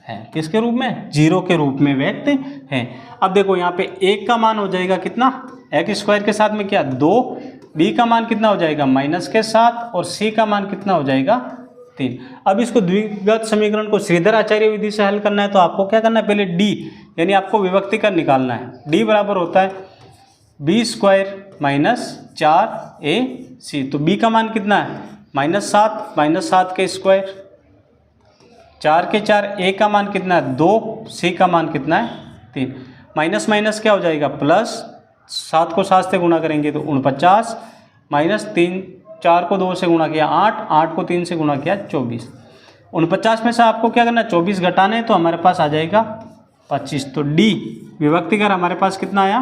है। किसके रूप में, 0 के रूप में व्यक्त है। अब देखो यहाँ पे a का मान हो जाएगा कितना, x स्क्वायर के साथ में क्या 2, b का मान कितना हो जाएगा माइनस के साथ, और c का मान कितना हो जाएगा 3। अब इसको द्विघात समीकरण को श्रीधर आचार्य विधि से हल करना है तो आपको क्या करना है, पहले d यानी आपको विभक्तिकरण निकालना है। d बराबर होता है b स्क्वायर माइनस 4ac, तो b का मान कितना है -7 के स्क्वायर, 4 के 4, a का मान कितना है 2, c का मान कितना है 3, माइनस माइनस क्या हो जाएगा प्लस, 7 को 7 से गुणा करेंगे तो 49, माइनस 3, 4 को 2 से गुणा किया 8, 8 को 3 से गुणा किया 24। 49 में से आपको क्या करना है 24 घटाने, तो हमारे पास आ जाएगा 25। तो डी विभक्तिकर हमारे पास कितना आया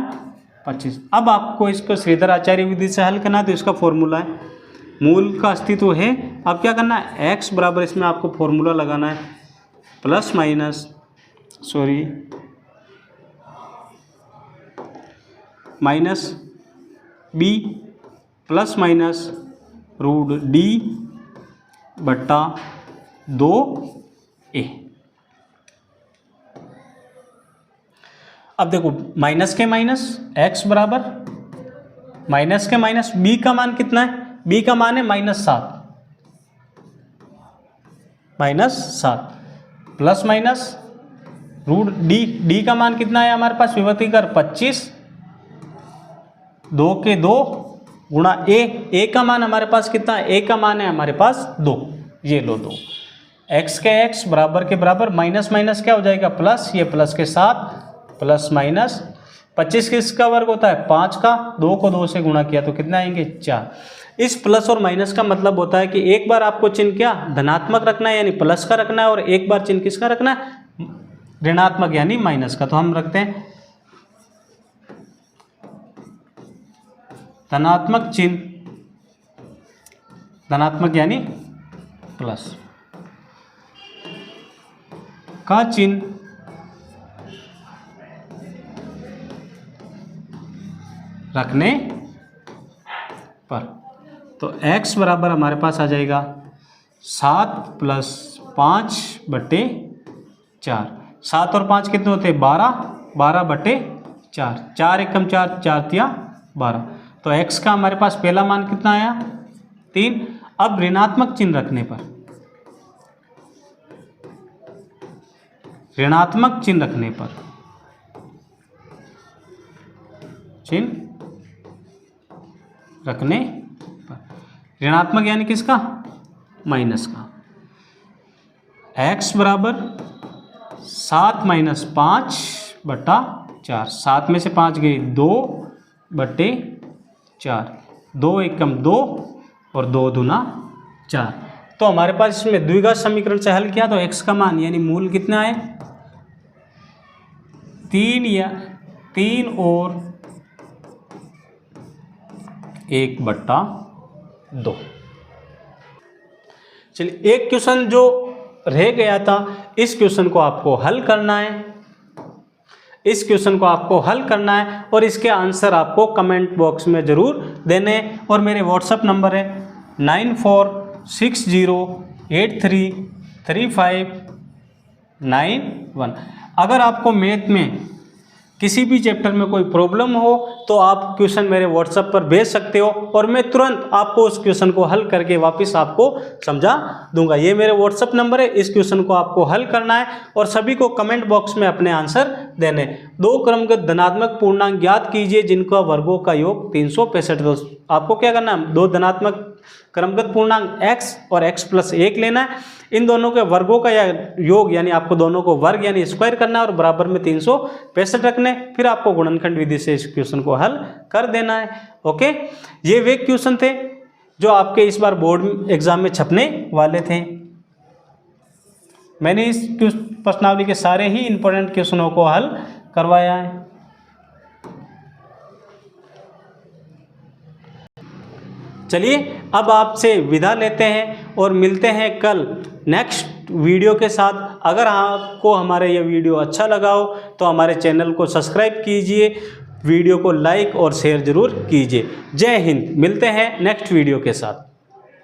25। अब आपको इसको श्रीधर आचार्य विधि से हल करना है, तो इसका फॉर्मूला है मूल का अस्तित्व है अब क्या करना है, x बराबर इसमें आपको फॉर्मूला लगाना है plus minus minus b plus minus root d बट्टा 2a। अब देखो माइनस के माइनस x बराबर माइनस के माइनस b का मान कितना है, b का मान है -7 प्लस माइनस रूट d का मान कितना है हमारे पास विभक्ति कर 25, 2 के 2 गुणा a का मान हमारे पास कितना है, a का मान है हमारे पास 2, ये लो 2, x के x बराबर के बराबर माइनस माइनस क्या हो जाएगा प्लस, ये प्लस के साथ प्लस माइनस 25 किसका वर्ग होता है 5 का, 2 को 2 से गुणा किया तो कितना आएंगे 4। इस प्लस और माइनस का मतलब होता है कि एक बार आपको चिन्ह क्या धनात्मक रखना है यानी प्लस का रखना है, और एक बार चिन्ह किसका रखना है ऋणात्मक यानी माइनस का। तो हम रखते हैं धनात्मक चिन्ह, धनात्मक यानी प्लस का चिन्ह रखने पर, तो x बराबर हमारे पास आ जाएगा 7 प्लस 5 बटे 4, 7 और 5 कितने होते हैं 12, 12 बटे 4, 4 एकम 4, 4 तिया 12, तो x का हमारे पास पहला मान कितना आया 3। अब ऋणात्मक चिन्ह रखने पर, ऋणात्मक चिन्ह रखने पर, चिन्ह रखने पर, ऋणात्मक यानी किसका माइनस का, x बराबर 7 माइनस 5 बटा 4, 7 में से 5 गए 2 बटे 4, 2 एकम 2 और 2 दूना 4। तो हमारे पास इसमें द्विघात समीकरण से हल किया तो x का मान यानी मूल कितना है 3 या 3 और 1/2। चलिए एक क्वेश्चन जो रह गया था इस क्वेश्चन को आपको हल करना है, इस क्वेश्चन को आपको हल करना है और इसके आंसर आपको कमेंट बॉक्स में ज़रूर देने। और मेरे व्हाट्सएप नंबर है 9460833591। अगर आपको मैथ में किसी भी चैप्टर में कोई प्रॉब्लम हो तो आप क्वेश्चन मेरे व्हाट्सएप पर भेज सकते हो और मैं तुरंत आपको उस क्वेश्चन को हल करके वापस आपको समझा दूंगा। ये मेरे व्हाट्सएप नंबर है, इस क्वेश्चन को आपको हल करना है और सभी को कमेंट बॉक्स में अपने आंसर देने। 2 क्रमगत धनात्मक पूर्णांक ज्ञात कीजिए जिनका वर्गों का योग 365। दोस्तों आपको क्या करना है 2 धनात्मक क्रमगत पूर्णांक x और x प्लस 1 लेना है, इन दोनों के वर्गों का या योग यानी आपको दोनों को वर्ग यानी स्क्वायर करना है और बराबर में 365 रखने, फिर आपको गुणनखंड विधि से इस क्वेश्चन को हल कर देना है। ओके, ये वे क्वेश्चन थे जो आपके इस बार बोर्ड एग्जाम में छपने वाले थे। मैंने इस प्रश्नावली के सारे ही इंपॉर्टेंट क्वेश्चनों को हल करवाया है। चलिए अब आपसे विदा लेते हैं और मिलते हैं कल नेक्स्ट वीडियो के साथ। अगर आपको हमारा यह वीडियो अच्छा लगा हो तो हमारे चैनल को सब्सक्राइब कीजिए, वीडियो को लाइक और शेयर ज़रूर कीजिए। जय हिंद, मिलते हैं नेक्स्ट वीडियो के साथ।